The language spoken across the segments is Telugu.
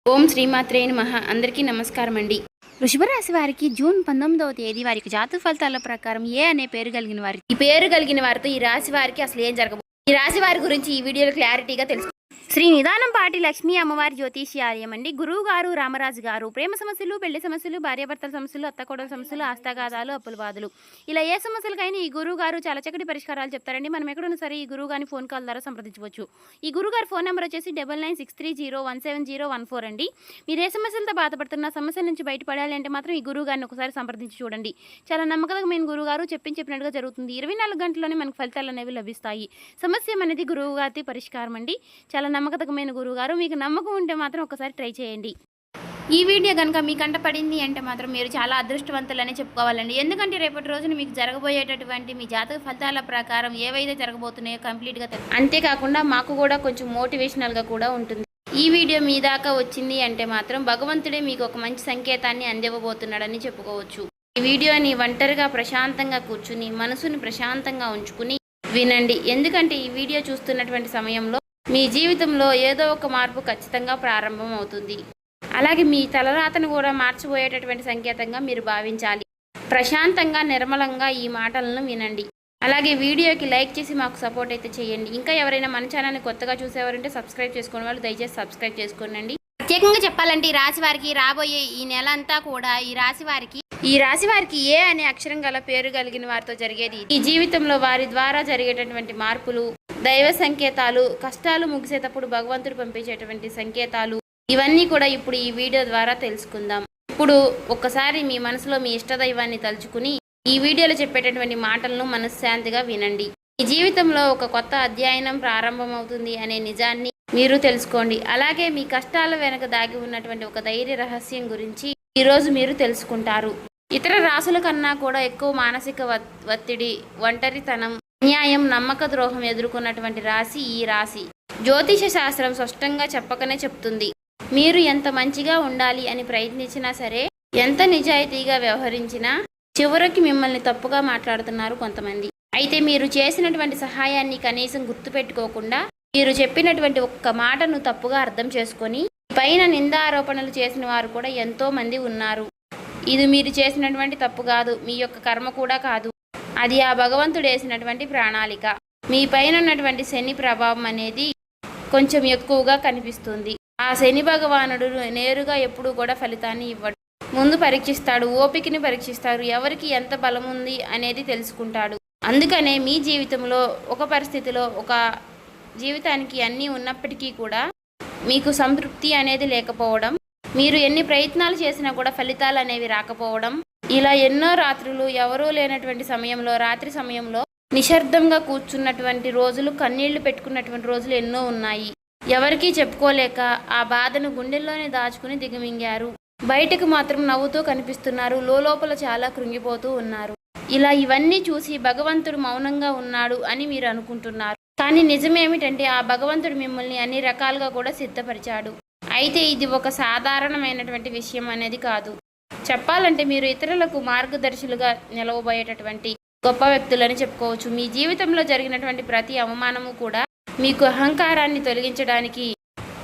ఓం శ్రీమాత్రే నమః. అందరికీ నమస్కారం అండి. వృషభ రాశి వారికి జూన్ 19వ తేదీ వారికి జాతక ఫలితాల ప్రకారం ఏ అనే పేరు కలిగిన వారికి ఈ పేరు కలిగిన వారితో ఈ రాశి వారికి అసలు ఏం జరగబోతుంది, ఈ రాశి వారి గురించి ఈ వీడియోలో క్లారిటీగా తెలుసు. శ్రీ నిదానంపాటి లక్ష్మీ అమ్మవారి జ్యోతిష్యాలయం అండి. గురువు గారు రామరాజు గారు ప్రేమ సమస్యలు, పెళ్లి సమస్యలు, భార్యాభర్తల సమస్యలు, అత్తకోడల సమస్యలు, ఆస్తగాదాలు, అప్పుల బాధలు, ఇలా ఏ సమస్యలకైనా ఈ గురువు గారు చాలా చక్కటి పరిష్కారాలు చెప్తారండి. మనం ఎక్కడున్నా సరే ఈ గురువు గారిని ఫోన్ కాల్ ద్వారా సంప్రదించవచ్చు. ఈ గురువు గారి ఫోన్ నెంబర్ వచ్చేసి 9963017014 అండి. మీరు ఏ సమస్యలతో బాధపడుతున్న సమస్యల నుంచి బయటపడాలి అంటే మాత్రం ఈ గురువు గారిని ఒకసారి సంప్రదించి చూడండి. చాలా నమ్మకమైన గురువు గారు చెప్పినట్టుగా జరుగుతుంది. 24 గంటల్లోనే మనకు ఫలితాలు అనేవి లభిస్తాయి. సమస్య అనేది గురువు గారి పరిష్కారం అండి. చాలా నమ్మకమైన గురువు గారు. మీకు నమ్మకం ఉంటే మాత్రం ఒకసారి ట్రై చేయండి. ఈ వీడియో కనుక మీ కంట పడింది అంటే మాత్రం మీరు చాలా అదృష్టవంతులనే చెప్పుకోవాలండి. ఎందుకంటే రేపటి రోజున మీకు జరగబోయేటటువంటి మీ జాతక ఫలితాల ప్రకారం ఏవైతే జరగబోతున్నాయో కంప్లీట్గా అంతేకాకుండా మాకు కూడా కొంచెం మోటివేషనల్గా కూడా ఉంటుంది. ఈ వీడియో మీ దాకా వచ్చింది అంటే మాత్రం భగవంతుడే మీకు ఒక మంచి సంకేతాన్ని అందివ్వబోతున్నాడని చెప్పుకోవచ్చు. ఈ వీడియోని ఒంటరిగా ప్రశాంతంగా కూర్చుని మనసుని ప్రశాంతంగా ఉంచుకుని వినండి. ఎందుకంటే ఈ వీడియో చూస్తున్నటువంటి సమయంలో మీ జీవితంలో ఏదో ఒక మార్పు ఖచ్చితంగా ప్రారంభం అవుతుంది. అలాగే మీ తలరాతను కూడా మార్చిపోయేటటువంటి సంకేతంగా మీరు భావించాలి. ప్రశాంతంగా నిర్మలంగా ఈ మాటలను వినండి. అలాగే వీడియోకి లైక్ చేసి మాకు సపోర్ట్ అయితే చేయండి. ఇంకా ఎవరైనా మన ఛానల్ని కొత్తగా చూసేవారంటే సబ్స్క్రైబ్ చేసుకునే వాళ్ళు దయచేసి సబ్స్క్రైబ్ చేసుకోండి. ప్రత్యేకంగా చెప్పాలంటే ఈ రాశి వారికి రాబోయే ఈ నెల అంతా కూడా ఈ రాశి వారికి ఏ అనే అక్షరం గల పేరు కలిగిన వారితో జరిగేది ఈ జీవితంలో వారి ద్వారా జరిగేటటువంటి మార్పులు, దైవ సంకేతాలు, కష్టాలు ముగిసేటప్పుడు భగవంతుడు పంపించేటువంటి సంకేతాలు, ఇవన్నీ కూడా ఇప్పుడు ఈ వీడియో ద్వారా తెలుసుకుందాం. ఇప్పుడు ఒక్కసారి మీ మనసులో మీ ఇష్టదైవాన్ని తలుచుకుని ఈ వీడియోలో చెప్పేటటువంటి మాటలను మనశ్శాంతిగా వినండి. ఈ జీవితంలో ఒక కొత్త అధ్యయనం ప్రారంభమవుతుంది అనే నిజాన్ని మీరు తెలుసుకోండి. అలాగే మీ కష్టాల వెనక దాగి ఉన్నటువంటి ఒక ధైర్య రహస్యం గురించి ఈరోజు మీరు తెలుసుకుంటారు. ఇతర రాశుల కన్నా కూడా ఎక్కువ మానసిక ఒత్తిడి, ఒంటరితనం, అన్యాయం, నమ్మక ద్రోహం ఎదుర్కొన్నటువంటి రాశి ఈ రాశి. జ్యోతిష శాస్త్రం స్పష్టంగా చెప్పకనే చెప్తుంది. మీరు ఎంత మంచిగా ఉండాలి అని ప్రయత్నించినా సరే, ఎంత నిజాయితీగా వ్యవహరించినా చివరికి మిమ్మల్ని తప్పుగా మాట్లాడుతున్నారు కొంతమంది. అయితే మీరు చేసినటువంటి సహాయాన్ని కనీసం గుర్తుపెట్టుకోకుండా మీరు చెప్పినటువంటి ఒక్క మాటను తప్పుగా అర్థం చేసుకొని పైన నిందారోపణలు చేసిన వారు కూడా ఎంతో మంది ఉన్నారు. ఇది మీరు చేసినటువంటి తప్పు కాదు, మీ యొక్క కర్మ కూడా కాదు, అది ఆ భగవంతుడు వేసినటువంటి ప్రణాళిక. మీ పైన ఉన్నటువంటి శని ప్రభావం అనేది కొంచెం ఎక్కువగా కనిపిస్తుంది. ఆ శని భగవానుడు నేరుగా ఎప్పుడూ కూడా ఫలితాన్ని ఇవ్వడు. ముందు పరీక్షిస్తాడు, ఓపికని పరీక్షిస్తాడు, ఎవరికి ఎంత బలం ఉంది అనేది తెలుసుకుంటాడు. అందుకనే మీ జీవితంలో ఒక పరిస్థితిలో ఒక జీవితానికి అన్నీ ఉన్నప్పటికీ కూడా మీకు సంతృప్తి అనేది లేకపోవడం, మీరు ఎన్ని ప్రయత్నాలు చేసినా కూడా ఫలితాలు అనేవి రాకపోవడం, ఇలా ఎన్నో రాత్రులు ఎవరూ లేనటువంటి సమయంలో, రాత్రి సమయంలో నిశ్శబ్దంగా కూర్చున్నటువంటి రోజులు, కన్నీళ్లు పెట్టుకున్నటువంటి రోజులు ఎన్నో ఉన్నాయి. ఎవరికీ చెప్పుకోలేక ఆ బాధను గుండెల్లోనే దాచుకుని దిగమింగారు. బయటకు మాత్రం నవ్వుతూ కనిపిస్తున్నారు, లోపల చాలా కృంగిపోతూ ఉన్నారు. ఇలా ఇవన్నీ చూసి భగవంతుడు మౌనంగా ఉన్నాడు అని మీరు అనుకుంటున్నారు. కానీ నిజమేమిటంటే ఆ భగవంతుడు మిమ్మల్ని అన్ని రకాలుగా కూడా సిద్ధపరిచాడు. అయితే ఇది ఒక సాధారణమైనటువంటి విషయం అనేది కాదు. చెప్పాలంటే మీరు ఇతరులకు మార్గదర్శులుగా నిలవబోయేటటువంటి గొప్ప వ్యక్తులని చెప్పుకోవచ్చు. మీ జీవితంలో జరిగినటువంటి ప్రతి అవమానము కూడా మీకు అహంకారాన్ని తొలగించడానికి,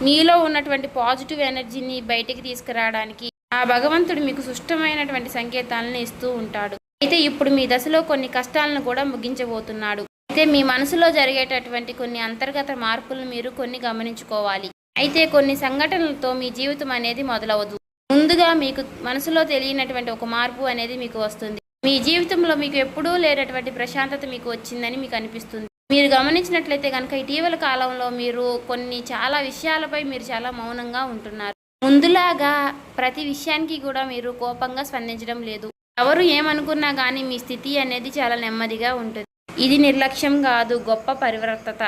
మీలో ఉన్నటువంటి పాజిటివ్ ఎనర్జీని బయటికి తీసుకురావడానికి ఆ భగవంతుడు మీకు సుష్టమైనటువంటి సంకేతాలను ఇస్తూ ఉంటాడు. అయితే ఇప్పుడు మీ దశలో కొన్ని కష్టాలను కూడా ముగించబోతున్నాడు. అయితే మీ మనసులో జరిగేటటువంటి కొన్ని అంతర్గత మార్పులను మీరు కొన్ని గమనించుకోవాలి. అయితే కొన్ని సంఘటనలతో మీ జీవితం అనేది మొదలవదు. ముందుగా మీకు మనసులో తెలియనటువంటి ఒక మార్పు అనేది మీకు వస్తుంది. మీ జీవితంలో మీకు ఎప్పుడూ లేనటువంటి ప్రశాంతత మీకు వచ్చిందని మీకు అనిపిస్తుంది. మీరు గమనించినట్లయితే కనుక ఇటీవల కాలంలో మీరు చాలా విషయాలపై మీరు చాలా మౌనంగా ఉంటున్నారు. ముందులాగా ప్రతి విషయానికి కూడా మీరు కోపంగా స్పందించడం లేదు. ఎవరు ఏమనుకున్నా కానీ మీ స్థితి అనేది చాలా నెమ్మదిగా ఉంటుంది. ఇది నిర్లక్ష్యం కాదు, గొప్ప పరివర్తత.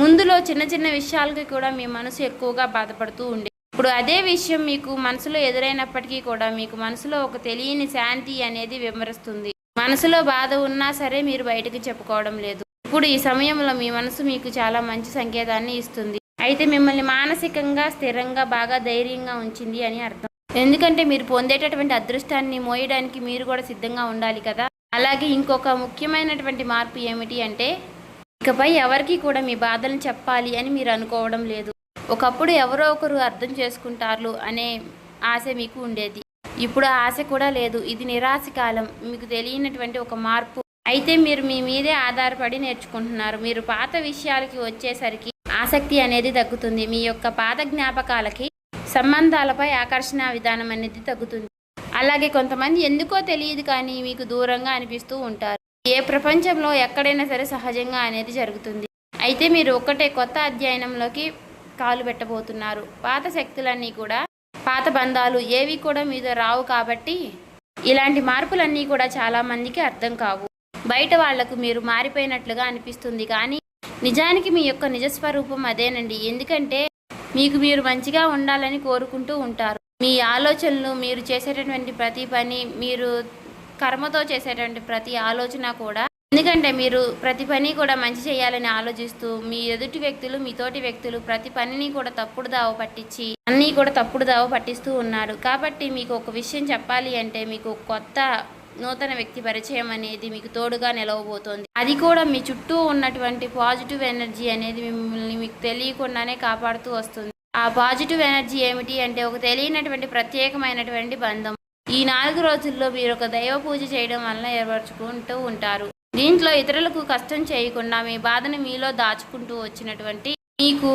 ముందులో చిన్న చిన్న విషయాలకి కూడా మీ మనసు ఎక్కువగా బాధపడుతూ ఉండే, ఇప్పుడు అదే విషయం మీకు మనసులో ఎదురైనప్పటికీ కూడా మీకు మనసులో ఒక తెలియని శాంతి అనేది విమరిస్తుంది. మనసులో బాధ ఉన్నా సరే మీరు బయటకు చెప్పుకోవడం లేదు. ఇప్పుడు ఈ సమయంలో మీ మనసు మీకు చాలా మంచి సంకేతాన్ని ఇస్తుంది. అయితే మిమ్మల్ని మానసికంగా స్థిరంగా బాగా ధైర్యంగా ఉంచింది అని అర్థం. ఎందుకంటే మీరు పొందేటటువంటి అదృష్టాన్ని మోయడానికి మీరు కూడా సిద్ధంగా ఉండాలి కదా. అలాగే ఇంకొక ముఖ్యమైనటువంటి మార్పు ఏమిటి అంటే, ఇకపై ఎవరికి కూడా మీ బాధలను చెప్పాలి అని మీరు అనుకోవడం లేదు. ఒకప్పుడు ఎవరో ఒకరు అర్థం చేసుకుంటారు అనే ఆశ మీకు ఉండేది. ఇప్పుడు ఆ ఆశ కూడా లేదు. ఇది నిరాశ కాలం. మీకు తెలియనటువంటి ఒక మార్పు. అయితే మీరు మీ మీదే ఆధారపడి నేర్చుకుంటున్నారు. మీరు పాత విషయాలకి వచ్చేసరికి ఆసక్తి అనేది తగ్గుతుంది. మీ యొక్క పాత జ్ఞాపకాలకి, సంబంధాలపై ఆకర్షణ విధానం అనేది తగ్గుతుంది. అలాగే కొంతమంది ఎందుకో తెలియదు కానీ మీకు దూరంగా అనిపిస్తూ ఉంటారు. ఏ ప్రపంచంలో ఎక్కడైనా సరే సహజంగా అనేది జరుగుతుంది. అయితే మీరు ఒక్కటే కొత్త అధ్యయనంలోకి కాలు పెట్టబోతున్నారు. పాత శక్తులన్నీ కూడా, పాత బంధాలు ఏవి కూడా మీతో రావు. కాబట్టి ఇలాంటి మార్పులన్నీ కూడా చాలామందికి అర్థం కావు. బయట వాళ్లకు మీరు మారిపోయినట్లుగా అనిపిస్తుంది కానీ నిజానికి మీ యొక్క నిజస్వరూపం అదేనండి. ఎందుకంటే మీకు మీరు మంచిగా ఉండాలని కోరుకుంటూ ఉంటారు. మీ ఆలోచనలు, మీరు చేసేటటువంటి ప్రతి పని, మీరు కర్మతో చేసేటువంటి ప్రతి ఆలోచన కూడా, ఎందుకంటే మీరు ప్రతి పని కూడా మంచి చేయాలని ఆలోచిస్తూ మీ ఎదుటి వ్యక్తులు, మీ తోటి వ్యక్తులు ప్రతి పనిని కూడా తప్పుడు దావ పట్టించి అన్నీ కూడా తప్పుడు దావ పట్టిస్తూ ఉన్నారు. కాబట్టి మీకు ఒక విషయం చెప్పాలి అంటే మీకు కొత్త నూతన వ్యక్తి పరిచయం అనేది మీకు తోడుగా నిలవబోతోంది. అది కూడా మీ చుట్టూ ఉన్నటువంటి పాజిటివ్ ఎనర్జీ అనేది మిమ్మల్ని మీకు తెలియకుండానే కాపాడుతూ వస్తుంది. ఆ పాజిటివ్ ఎనర్జీ ఏమిటి అంటే ఒక తెలియనటువంటి ప్రత్యేకమైనటువంటి బంధం. ఈ 4 రోజుల్లో మీరు ఒక దైవ పూజ చేయడం వల్ల ఏర్పరచుకుంటూ ఉంటారు. దీంట్లో ఇతరులకు కష్టం చేయకుండా మీ బాధను మీలో దాచుకుంటూ వచ్చినటువంటి మీకు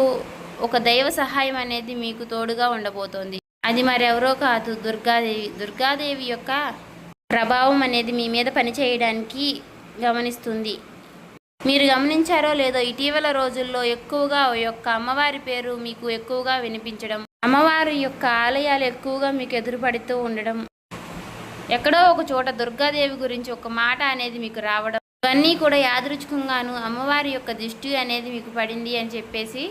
ఒక దైవ సహాయం అనేది మీకు తోడుగా ఉండబోతోంది. అది మరెవరో కాదు, దుర్గాదేవి. దుర్గాదేవి యొక్క ప్రభావం అనేది మీ మీద పనిచేయడానికి గమనిస్తుంది. మీరు గమనించారో లేదో ఇటీవల రోజుల్లో ఎక్కువగా యొక్క అమ్మవారి పేరు మీకు ఎక్కువగా వినిపించడం, అమ్మవారి యొక్క ఆలయాలు ఎక్కువగా మీకు ఎదురుపడుతూ ఉండడం, ఎక్కడో ఒక చోట దుర్గాదేవి గురించి ఒక మాట అనేది మీకు రావడం, ఇవన్నీ కూడా యాదృచ్ఛికంగాను అమ్మవారి యొక్క దృష్టి అనేది మీకు పడింది అని చెప్పేసి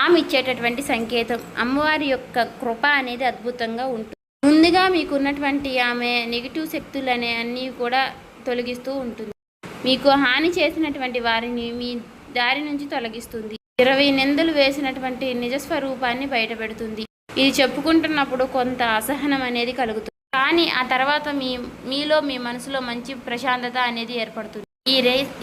ఆమె ఇచ్చేటటువంటి సంకేతం. అమ్మవారి యొక్క కృప అనేది అద్భుతంగా ఉంటుంది. ముందుగా మీకున్నటువంటి ఆమె నెగిటివ్ శక్తులు అనే అన్నీ కూడా తొలగిస్తూ ఉంటుంది. మీకు హాని చేసినటువంటి వారిని మీ దారి నుంచి తొలగిస్తుంది. 20 నిందలు వేసినటువంటి నిజస్వరూపాన్ని బయటపెడుతుంది. ఇది చెప్పుకుంటున్నప్పుడు కొంత అసహనం అనేది కలుగుతుంది. కానీ ఆ తర్వాత మీలో మీ మనసులో మంచి ప్రశాంతత అనేది ఏర్పడుతుంది.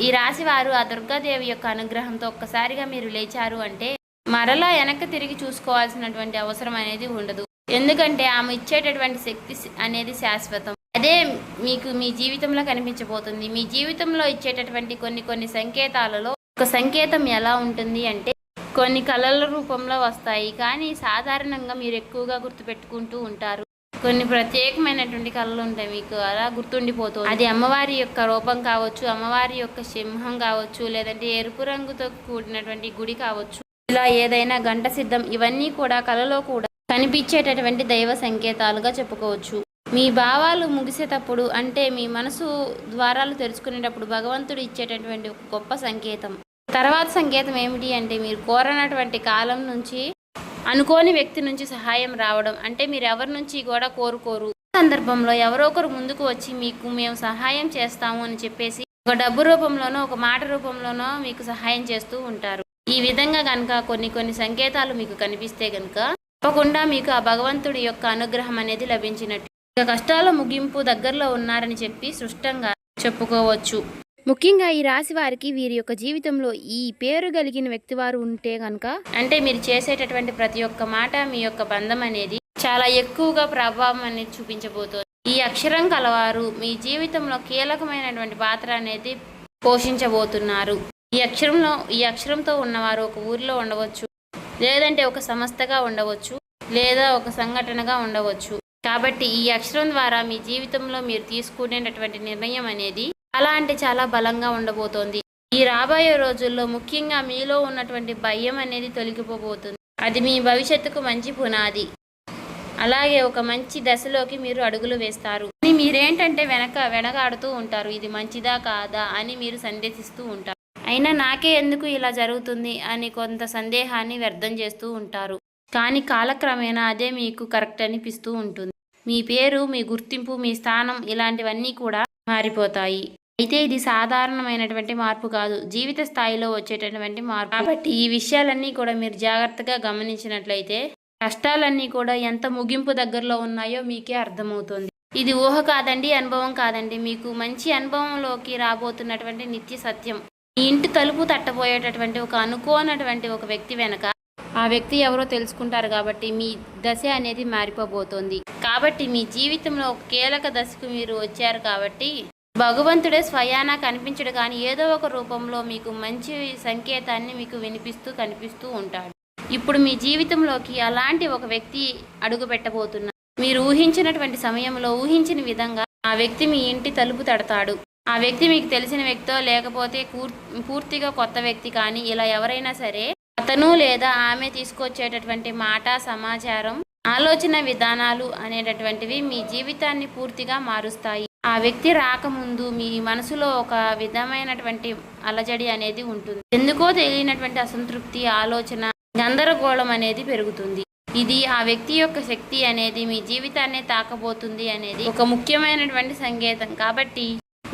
ఈ రాశి వారు ఆ దుర్గాదేవి యొక్క అనుగ్రహంతో ఒక్కసారిగా మీరు లేచారు అంటే మరలా వెనక్కి తిరిగి చూసుకోవాల్సినటువంటి అవసరం అనేది ఉండదు. ఎందుకంటే ఆమె ఇచ్చేటటువంటి శక్తి అనేది శాశ్వతం. అదే మీకు మీ జీవితంలో కనిపించబోతుంది. మీ జీవితంలో ఇచ్చేటటువంటి కొన్ని సంకేతాలలో ఒక సంకేతం ఎలా ఉంటుంది అంటే కొన్ని కళల రూపంలో వస్తాయి. కానీ సాధారణంగా మీరు ఎక్కువగా గుర్తుపెట్టుకుంటూ ఉంటారు. కొన్ని ప్రత్యేకమైనటువంటి కళలు ఉంటాయి, మీకు అలా గుర్తుండిపోతుంది. అది అమ్మవారి యొక్క రూపం కావచ్చు, అమ్మవారి యొక్క సింహం కావచ్చు, లేదంటే ఎరుపు రంగుతో కూడినటువంటి గుడి కావచ్చు, ఇలా ఏదైనా గంట సిద్ధం, ఇవన్నీ కూడా కళలో కూడా కనిపించేటటువంటి దైవ సంకేతాలుగా చెప్పుకోవచ్చు. మీ భావాలు ముగిసేటప్పుడు అంటే మీ మనసు ద్వారాలు తెరుచుకునేటప్పుడు భగవంతుడు ఇచ్చేటటువంటి ఒక గొప్ప సంకేతం. తర్వాత సంకేతం ఏమిటి అంటే మీరు కోరనటువంటి కాలం నుంచి అనుకోని వ్యక్తి నుంచి సహాయం రావడం. అంటే మీరు ఎవరి నుంచి కూడా కోరుకోరు, సందర్భంలో ఎవరో ఒకరు ముందుకు వచ్చి మీకు మేము సహాయం చేస్తాము అని చెప్పేసి ఒక డబ్బు రూపంలోనో ఒక మాట రూపంలోనో మీకు సహాయం చేస్తూ ఉంటారు. ఈ విధంగా కనుక కొన్ని సంకేతాలు మీకు కనిపిస్తే కనుక తప్పకుండా మీకు ఆ భగవంతుడి యొక్క అనుగ్రహం అనేది లభించినట్టు. ఇక కష్టాల ముగింపు దగ్గరలో ఉన్నారని చెప్పి స్పష్టంగా చెప్పుకోవచ్చు. ముఖ్యంగా ఈ రాశి వారికి వీరి యొక్క జీవితంలో ఈ పేరు కలిగిన వ్యక్తి వారు ఉంటే కనుక అంటే మీరు చేసేటటువంటి ప్రతి ఒక్క మాట మీ యొక్క బంధం అనేది చాలా ఎక్కువగా ప్రభావం అనేది చూపించబోతోంది. ఈ అక్షరం కలవారు మీ జీవితంలో కీలకమైనటువంటి పాత్ర అనేది పోషించబోతున్నారు. ఈ అక్షరంతో ఉన్నవారు ఒక ఊరిలో ఉండవచ్చు, లేదంటే ఒక సంస్థగా ఉండవచ్చు, లేదా ఒక సంఘటనగా ఉండవచ్చు. కాబట్టి ఈ అక్షరం ద్వారా మీ జీవితంలో మీరు తీసుకునేటటువంటి నిర్ణయం అనేది చాలా అంటే చాలా బలంగా ఉండబోతోంది. ఈ రాబోయే రోజుల్లో ముఖ్యంగా మీలో ఉన్నటువంటి భయం అనేది తొలగిపోబోతుంది. అది మీ భవిష్యత్తుకు మంచి పునాది. అలాగే ఒక మంచి దశలోకి మీరు అడుగులు వేస్తారు. మీరేంటంటే వెనకాడుతూ ఉంటారు, ఇది మంచిదా కాదా అని మీరు సందేహిస్తూ ఉంటారు. అయినా నాకే ఎందుకు ఇలా జరుగుతుంది అని కొంత సందేహాన్ని వ్యర్థం చేస్తూ ఉంటారు. కానీ కాలక్రమేణా అదే మీకు కరెక్ట్ అనిపిస్తూ ఉంటుంది. మీ పేరు, మీ గుర్తింపు, మీ స్థానం ఇలాంటివన్నీ కూడా మారిపోతాయి. అయితే ఇది సాధారణమైనటువంటి మార్పు కాదు, జీవిత స్థాయిలో వచ్చేటటువంటి మార్పు. కాబట్టి ఈ విషయాలన్నీ కూడా మీరు జాగ్రత్తగా గమనించినట్లయితే కష్టాలన్నీ కూడా ఎంత ముగింపు దగ్గరలో ఉన్నాయో మీకే అర్థమవుతుంది. ఇది ఊహ కాదండి, అనుభవం కాదండి, మీకు మంచి అనుభవంలోకి రాబోతున్నటువంటి నిత్య సత్యం. మీ ఇంటి తలుపు తట్టబోయేటటువంటి ఒక అనుకోనటువంటి ఒక వ్యక్తి వెనక ఆ వ్యక్తి ఎవరో తెలుసుకుంటారు కాబట్టి మీ దశ అనేది మారిపోబోతోంది. కాబట్టి మీ జీవితంలో ఒక కీలక దశకు మీరు వచ్చారు కాబట్టి భగవంతుడే స్వయానా కనిపించడు కానీ ఏదో ఒక రూపంలో మీకు మంచి సంకేతాన్ని మీకు వినిపిస్తూ కనిపిస్తూ ఉంటాడు. ఇప్పుడు మీ జీవితంలోకి అలాంటి ఒక వ్యక్తి అడుగు పెట్టబోతున్నారు. మీరు ఊహించినటువంటి సమయంలో ఊహించిన విధంగా ఆ వ్యక్తి మీ ఇంటి తలుపు తడతాడు. ఆ వ్యక్తి మీకు తెలిసిన వ్యక్తో లేకపోతే పూర్తిగా కొత్త వ్యక్తి కానీ ఇలా ఎవరైనా సరే అతను లేదా ఆమె తీసుకొచ్చేటటువంటి మాట, సమాచారం, ఆలోచన విధానాలు అనేటటువంటివి మీ జీవితాన్ని పూర్తిగా మారుస్తాయి. ఆ వ్యక్తి రాకముందు మీ మనసులో ఒక విధమైనటువంటి అలజడి అనేది ఉంటుంది. ఎందుకో తెలియనటువంటి అసంతృప్తి, ఆలోచన, గందరగోళం అనేది పెరుగుతుంది. ఇది ఆ వ్యక్తి యొక్క శక్తి అనేది మీ జీవితాన్ని తాకబోతుంది అనేది ఒక ముఖ్యమైనటువంటి సంకేతం. కాబట్టి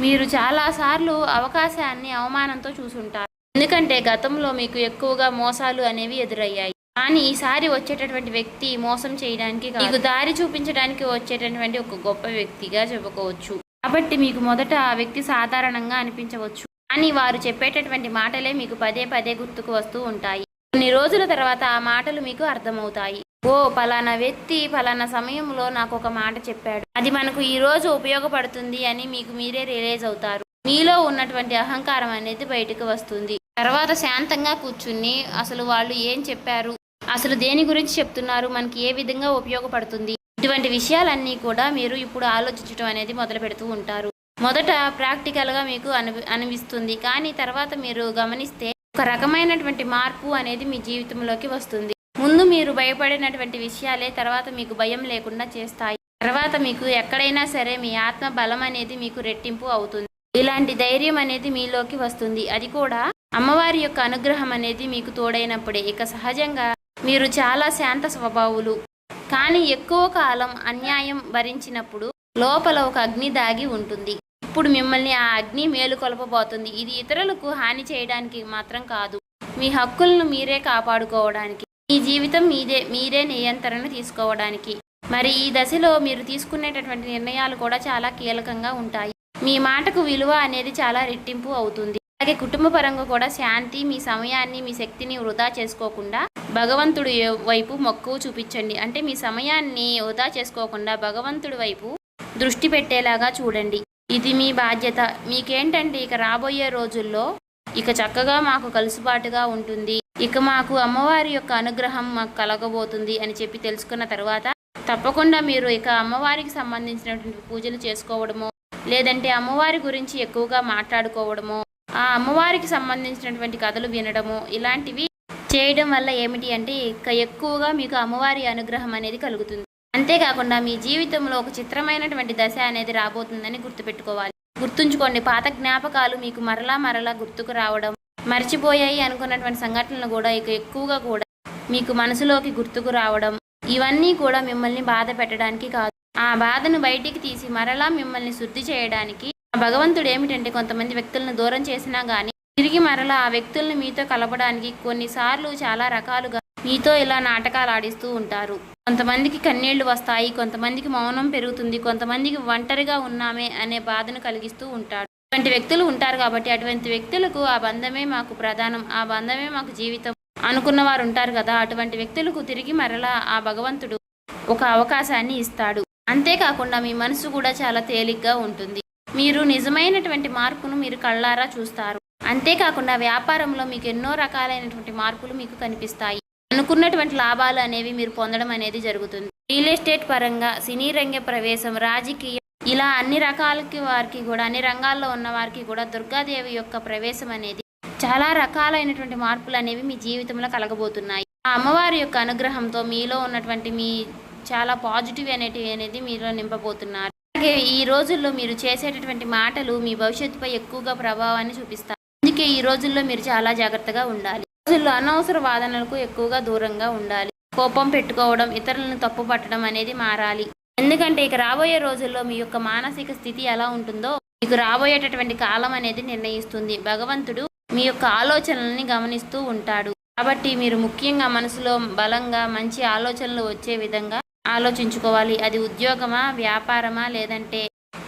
మీరు చాలాసార్లు అవకాశాన్ని అవమానంతో చూసుంటారు. ఎందుకంటే గతంలో మీకు ఎక్కువగా మోసాలు అనేవి ఎదురయ్యాయి. కానీ ఈసారి వచ్చేటటువంటి వ్యక్తి మోసం చేయడానికి మీకు దారి చూపించడానికి వచ్చేటటువంటి ఒక గొప్ప వ్యక్తిగా చెప్పుకోవచ్చు. కాబట్టి మీకు మొదట ఆ వ్యక్తి సాధారణంగా అనిపించవచ్చు, కానీ వారు చెప్పేటటువంటి మాటలే మీకు పదే పదే గుర్తుకు వస్తూ ఉంటాయి. కొన్ని రోజుల తర్వాత ఆ మాటలు మీకు అర్థమవుతాయి. ఓ పలానా వ్యక్తి పలానా సమయంలో నాకు ఒక మాట చెప్పాడు, అది మనకు ఈ రోజు ఉపయోగపడుతుంది అని మీకు మీరే రియలైజ్ అవుతారు. మీలో ఉన్నటువంటి అహంకారం అనేది బయటకు వస్తుంది. తర్వాత శాంతంగా కూర్చుని అసలు వాళ్ళు ఏం చెప్పారు, అసలు దేని గురించి చెప్తున్నారు, మనకి ఏ విధంగా ఉపయోగపడుతుంది, ఇటువంటి విషయాలన్నీ కూడా మీరు ఇప్పుడు ఆలోచించడం అనేది మొదలు పెడుతూ ఉంటారు. మొదట ప్రాక్టికల్గా మీకు అనిపిస్తుంది, కానీ తర్వాత మీరు గమనిస్తే ఒక రకమైనటువంటి మార్పు అనేది మీ జీవితంలోకి వస్తుంది. ముందు మీరు భయపడినటువంటి విషయాలే తర్వాత మీకు భయం లేకుండా చేస్తాయి. తర్వాత మీకు ఎక్కడైనా సరే మీ ఆత్మ బలం అనేది మీకు రెట్టింపు అవుతుంది. ఇలాంటి ధైర్యం అనేది మీలోకి వస్తుంది. అది కూడా అమ్మవారి యొక్క అనుగ్రహం అనేది మీకు తోడైనప్పుడే. ఇక సహజంగా మీరు చాలా శాంత స్వభావులు, కానీ ఎక్కువ కాలం అన్యాయం భరించినప్పుడు లోపల ఒక అగ్ని దాగి ఉంటుంది. ఇప్పుడు మిమ్మల్ని ఆ అగ్ని మేలుకొల్పబోతుంది. ఇది ఇతరులకు హాని చేయడానికి మాత్రం కాదు, మీ హక్కులను మీరే కాపాడుకోవడానికి, మీ జీవితం మీరే నియంత్రణ తీసుకోవడానికి. మరి ఈ దశలో మీరు తీసుకునేటటువంటి నిర్ణయాలు కూడా చాలా కీలకంగా ఉంటాయి. మీ మాటకు విలువ అనేది చాలా రెట్టింపు అవుతుంది. అలాగే కుటుంబ పరంగా కూడా శాంతి, మీ సమయాన్ని, మీ శక్తిని వృధా చేసుకోకుండా భగవంతుడి వైపు మక్కువ చూపించండి. అంటే మీ సమయాన్ని వృధా చేసుకోకుండా భగవంతుడి వైపు దృష్టి పెట్టేలాగా చూడండి. ఇది మీ బాధ్యత. మీకేంటంటే ఇక రాబోయే రోజుల్లో ఇక చక్కగా మాకు కలుసుబాటుగా ఉంటుంది, ఇక మాకు అమ్మవారి యొక్క అనుగ్రహం మాకు కలగబోతుంది అని చెప్పి తెలుసుకున్న తర్వాత తప్పకుండా మీరు ఇక అమ్మవారికి సంబంధించినటువంటి పూజలు చేసుకోవడమో, లేదంటే అమ్మవారి గురించి ఎక్కువగా మాట్లాడుకోవడమో, ఆ అమ్మవారికి సంబంధించినటువంటి కథలు వినడము, ఇలాంటివి చేయడం వల్ల ఏమిటి అంటే ఇక ఎక్కువగా మీకు అమ్మవారి అనుగ్రహం అనేది కలుగుతుంది. అంతేకాకుండా మీ జీవితంలో ఒక చిత్రమైనటువంటి దశ అనేది రాబోతుందని గుర్తుపెట్టుకోవాలి. గుర్తుంచుకోండి, పాత జ్ఞాపకాలు మీకు మరలా గుర్తుకు రావడం, మర్చిపోయాయి అనుకున్నటువంటి సంఘటనలు కూడా ఇక ఎక్కువగా కూడా మీకు మనసులోకి గుర్తుకు రావడం, ఇవన్నీ కూడా మిమ్మల్ని బాధ పెట్టడానికి కాదు, ఆ బాధను బయటికి తీసి మరలా మిమ్మల్ని శుద్ధి చేయడానికి. భగవంతుడు ఏమిటంటే కొంతమంది వ్యక్తులను దూరం చేసినా కానీ తిరిగి మరలా ఆ వ్యక్తులను మీతో కలపడానికి కొన్నిసార్లు చాలా రకాలుగా మీతో ఇలా నాటకాలు ఆడిస్తూ ఉంటారు. కొంతమందికి కన్నీళ్లు వస్తాయి, కొంతమందికి మౌనం పెరుగుతుంది, కొంతమందికి ఒంటరిగా ఉన్నామే అనే బాధను కలిగిస్తూ ఉంటాడు. అటువంటి వ్యక్తులు ఉంటారు. కాబట్టి అటువంటి వ్యక్తులకు ఆ బంధమే మాకు ప్రధానం, ఆ బంధమే మాకు జీవితం అనుకున్న వారు ఉంటారు కదా, అటువంటి వ్యక్తులకు తిరిగి మరలా ఆ భగవంతుడు ఒక అవకాశాన్ని ఇస్తాడు. అంతేకాకుండా మీ మనసు కూడా చాలా తేలిగ్గా ఉంటుంది. మీరు నిజమైనటువంటి మార్పును మీరు కళ్ళారా చూస్తారు. అంతేకాకుండా వ్యాపారంలో మీకు ఎన్నో రకాలైనటువంటి మార్పులు మీకు కనిపిస్తాయి. అనుకున్నటువంటి లాభాలు అనేవి మీరు పొందడం అనేది జరుగుతుంది. రియల్ ఎస్టేట్ పరంగా, సినీ రంగ ప్రవేశం, రాజకీయం, ఇలా అన్ని రకాలకి వారికి కూడా, అన్ని రంగాల్లో ఉన్న వారికి కూడా దుర్గాదేవి యొక్క ప్రవేశం అనేది చాలా రకాలైనటువంటి మార్పులు అనేవి మీ జీవితంలో కలగబోతున్నాయి. ఆ అమ్మవారి యొక్క అనుగ్రహంతో మీలో ఉన్నటువంటి మీ చాలా పాజిటివ్ అనేది మీలో నింపబోతున్నారు. అలాగే ఈ రోజుల్లో మీరు చేసేటటువంటి మాటలు మీ భవిష్యత్తుపై ఎక్కువగా ప్రభావాన్ని చూపిస్తాయి. అందుకే ఈ రోజుల్లో మీరు చాలా జాగ్రత్తగా ఉండాలి. రోజుల్లో అనవసర వాదనలకు ఎక్కువగా దూరంగా ఉండాలి. కోపం పెట్టుకోవడం, ఇతరులను తప్పు పట్టడం అనేది మారాలి. ఎందుకంటే ఇక రాబోయే రోజుల్లో మీ యొక్క మానసిక స్థితి ఎలా ఉంటుందో మీకు రాబోయేటటువంటి కాలం అనేది నిర్ణయిస్తుంది. భగవంతుడు మీ యొక్క ఆలోచనల్ని గమనిస్తూ ఉంటాడు. కాబట్టి మీరు ముఖ్యంగా మనసులో బలంగా మంచి ఆలోచనలు వచ్చే విధంగా ఆలోచించుకోవాలి. అది ఉద్యోగమా, వ్యాపారమా, లేదంటే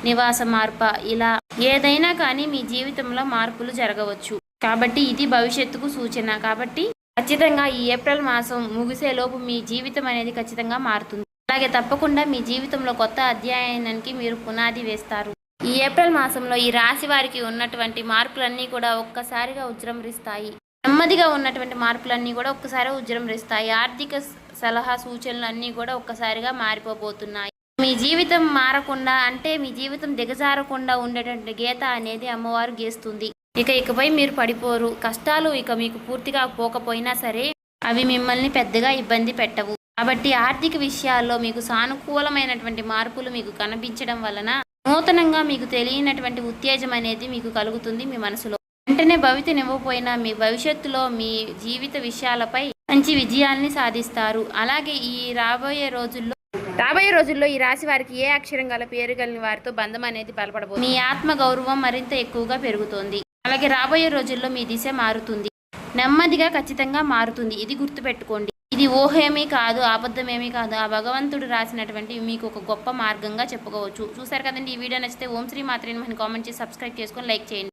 నివాస మార్ప, ఇలా ఏదైనా కానీ మీ జీవితంలో మార్పులు జరగవచ్చు. కాబట్టి ఇది భవిష్యత్తుకు సూచన. కాబట్టి ఖచ్చితంగా ఈ ఏప్రిల్ మాసం ముగిసేలోపు మీ జీవితం అనేది ఖచ్చితంగా మారుతుంది. అలాగే తప్పకుండా మీ జీవితంలో కొత్త అధ్యాయానికి మీరు పునాది వేస్తారు. ఈ ఏప్రిల్ మాసంలో ఈ రాశి వారికి ఉన్నటువంటి మార్పులన్నీ కూడా ఒక్కసారిగా ఉజృంభిస్తాయి. నెమ్మదిగా ఉన్నటువంటి మార్పులన్నీ కూడా ఒక్కసారి ఉజృంభిస్తాయి. ఆర్థిక సలహా సూచనలు అన్నీ కూడా ఒక్కసారిగా మారిపోబోతున్నాయి. మీ జీవితం మారకుండా అంటే మీ జీవితం దిగజారకుండా ఉండేటువంటి గీత అనేది అమ్మవారు గీస్తుంది. ఇకపై మీరు పడిపోరు. కష్టాలు ఇక మీకు పూర్తిగా పోకపోయినా సరే అవి మిమ్మల్ని పెద్దగా ఇబ్బంది పెట్టవు. కాబట్టి ఆర్థిక విషయాల్లో మీకు సానుకూలమైనటువంటి మార్పులు మీకు కనిపించడం వలన నూతనంగా మీకు తెలియనటువంటి ఉత్తేజం అనేది మీకు కలుగుతుంది మీ మనసులో. వెంటనే భవితనివ్వకపోయినా మీ భవిష్యత్తులో మీ జీవిత విషయాలపై మంచి విజయాల్ని సాధిస్తారు. అలాగే ఈ రాబోయే రోజుల్లో ఈ రాశి వారికి ఏ అక్షరం గల పేరు కలిగిన వారితో బంధం అనేది బలపడబోతుంది. మీ ఆత్మ గౌరవం మరింత ఎక్కువగా పెరుగుతోంది. అలాగే రాబోయే రోజుల్లో మీ దిశ మారుతుంది. నెమ్మదిగా ఖచ్చితంగా మారుతుంది. ఇది గుర్తుపెట్టుకోండి. ఇది ఊహేమీ కాదు, అబద్ధమేమీ కాదు. ఆ భగవంతుడు రాసినటువంటి మీకు ఒక గొప్ప మార్గంగా చెప్పుకోవచ్చు. చూసారు కదండి. ఈ వీడియో నచ్చితే ఓం శ్రీ మాత్రేని కామెంట్ చేసి సబ్స్క్రైబ్ చేసుకొని లైక్ చేయండి.